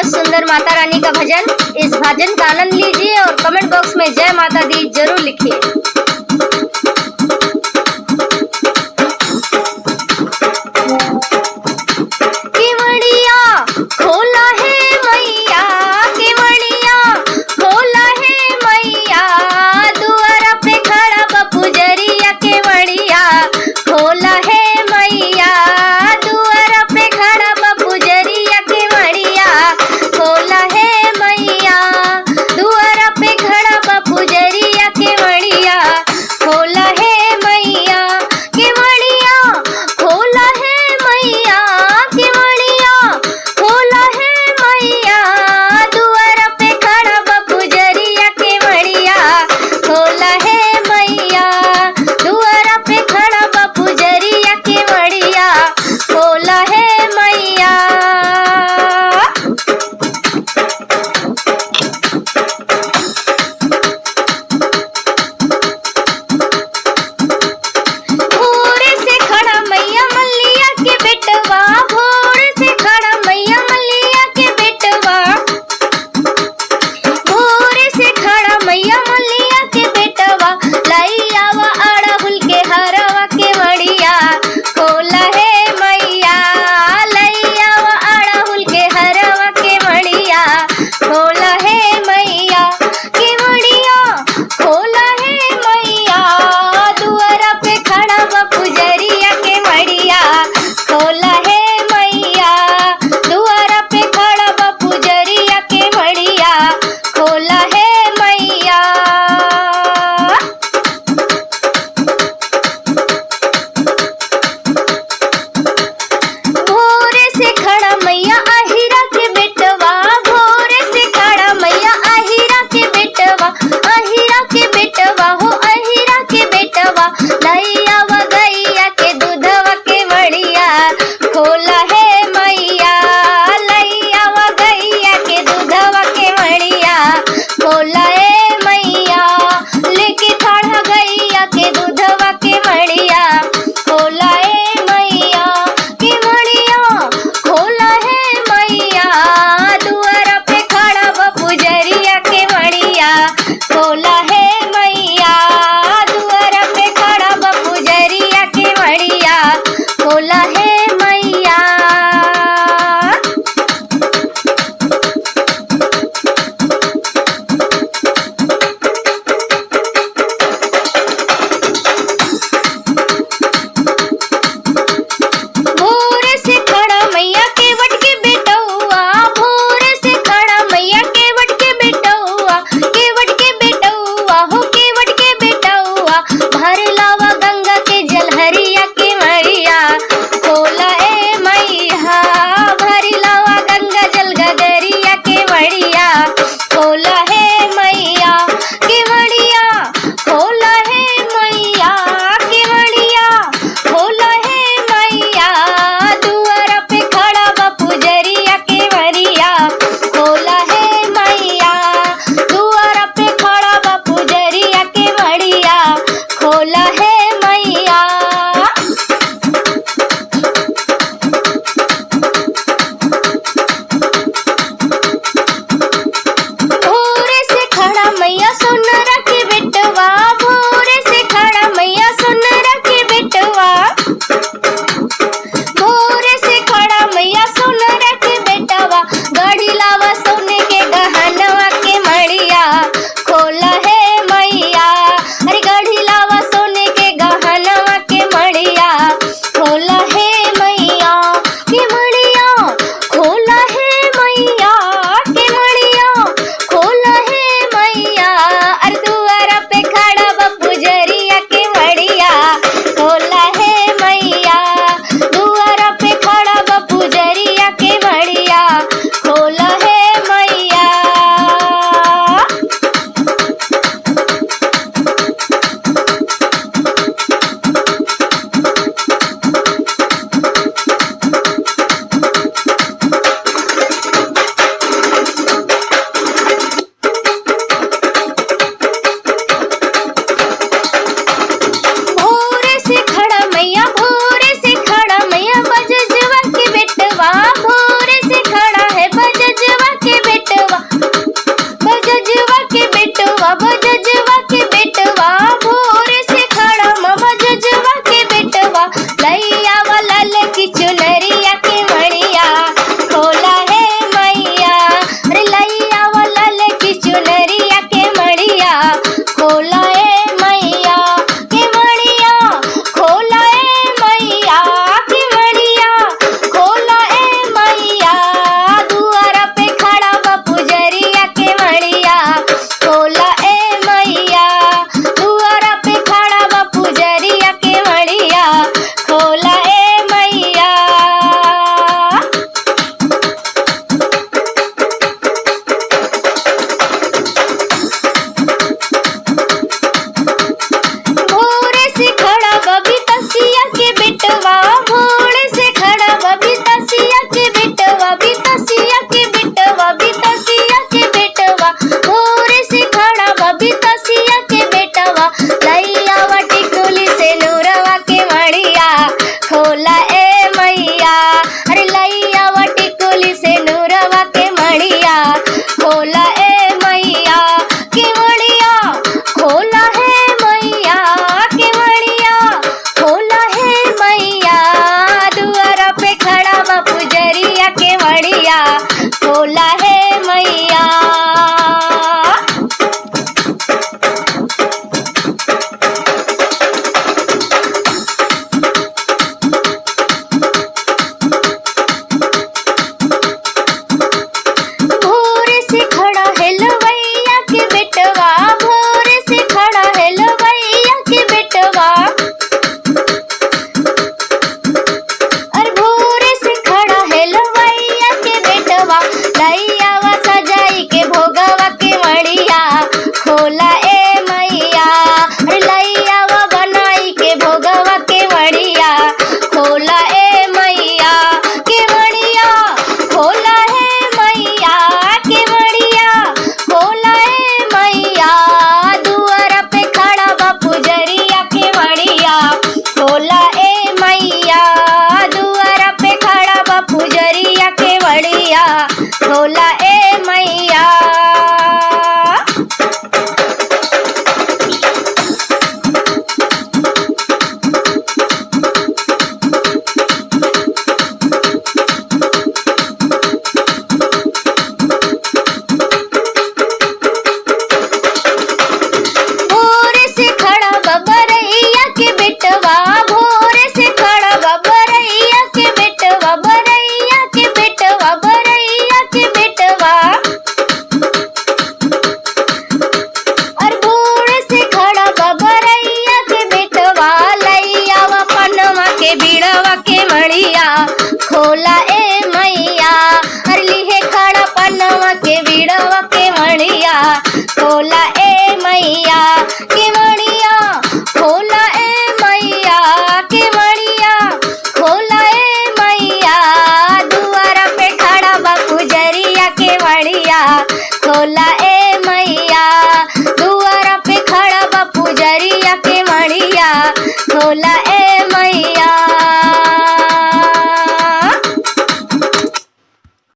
बहुत सुंदर माता रानी का भजन। इस भजन का आनंद लीजिए और कमेंट बॉक्स में जय माता दी जरूर लिखिए। खोला है मैया, केवड़िया खोला है मैया, दुआरा पे खड़ा बा पुजरिया, केवड़िया खोला है मैया, दुआरा पे खड़ा बा पुजरिया, केवड़िया खोला है मैया, दुआरा पे खड़ा बा पुजरिया, केवड़िया खोला है मैया, केवड़िया खोला है मैया, केवड़िया खोला है मैया, दुआरा पे खड़ा बा पुजरिया, केवड़िया खोला है मैया, दुआरा पे खड़ा बा पुजरिया, केवड़िया खोला है मैया। भोरे से खड़ा मैया मल्लिया के बेटवा, भोरे से खड़ा मैया मल्लिया के बेटवा, भोरे से खड़ा मैया मल्लिया के बेटवा, लैयावा अड़हुल के हरवा, केवड़िया खोला है मैया, लैयावा अड़हुल के हरवा, केवड़िया खोला है मैया, केवड़िया खोला है मैया, दुआरा पे खड़ा बा पुजरिया, केवड़िया खोला है मैया, दुआरा पे खड़ा बा पुजरिया, केवड़िया खोला है मैया। भोरे से खड़ा मैया अहिरा के बेटवा, भोरे से खड़ा मैया अहिरा के बेटवा, अहिरा के बेटवा हो अहिरा के बेटवा, लैयावा गैया के दूधवा, केवड़िया खोला है मैया, लैयावा गैया के दूधवा, केवड़िया खोला है मैया, लेके खड़ा गैया के दूधवा, केवड़िया खोला है मैया, केवड़िया खोला है मैया, दुआरा पे खड़ा बा पुजरिया, केवड़िया खोला है मैया, दुआरा पे खड़ा बा पुजरिया, केवड़िया खोला है मैया। भोरे से खड़ा मैया केवट के बेटौआ, भोरे से खड़ा मैया केवट के बेटौआ, केवट के बेटौआ हो केवट के बेटौआ, भर लावा गंगा के जलहरिया, केवड़िया खोला ए मैया केवड़िया, खोला है मैया केवड़िया, खोला ए मैया दुआर पे खड़ा बा पुजरिया केवड़िया, खोला ए मैया दुआर पे खड़ा बा पुजरिया केवड़िया, खोला ए मैया। भोर से खड़ा बबरैया के बेटवा, भोर से खड़ा बबरैया के बेटवा, बरैया के बेटवा, बरैया के बेटवा। और भोर से खड़ा बबरैया के बेटवा, लैया व पनवा के बीड़वा के मड़िया, खोला ए मैया। और लिहे खड़ा पनवा के बीड़वा के मड़िया, खोला ए मैया केवड़िया, खोला ए मैया केवड़िया, खोला ए मैया दुआर पे खड़ा बा पुजरिया केवड़िया, खोला ए